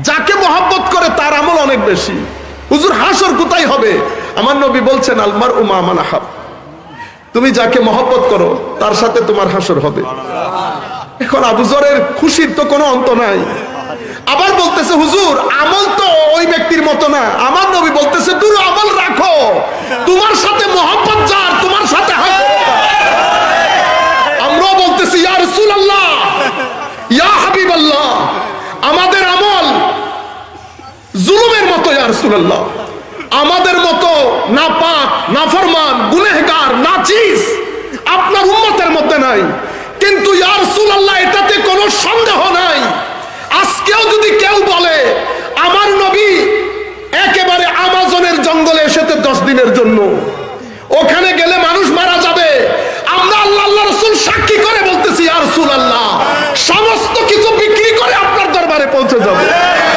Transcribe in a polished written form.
যাকে মহব্বত করে তার আমল অনেক বেশি। হুজুর হাসর কোথায় হবে? আমার নবী বলছেন আলমার উমা মান আহাব, তুমি যাকে মহব্বত করো তার সাথে তোমার হাসর হবে। এখন আবু যরের খুশির তো কোনো অন্ত নাই। আবার বলতেছে হুজুর আমল তো ওই ব্যক্তির মতো না। আমার নবী বলতেছে তুমি আমল রাখো, তোমার সাথে মহব্বত যার তোমার সাথে হাসর। আমরাও বলতেছি ইয়া রাসূলুল্লাহ, ইয়া হাবিবাল্লাহ, আমাদের আমল জুলুমের মতো ইয়া রাসূলুল্লাহ, আমাদের মতো নাপাক নাফরমান গুনাহগার নাচিস আপনার উম্মতের মধ্যে নাই। কিন্তু ইয়া রাসূলুল্লাহ এটাতে কোনো সন্দেহ নাই, আজকেও যদি কেউ বলে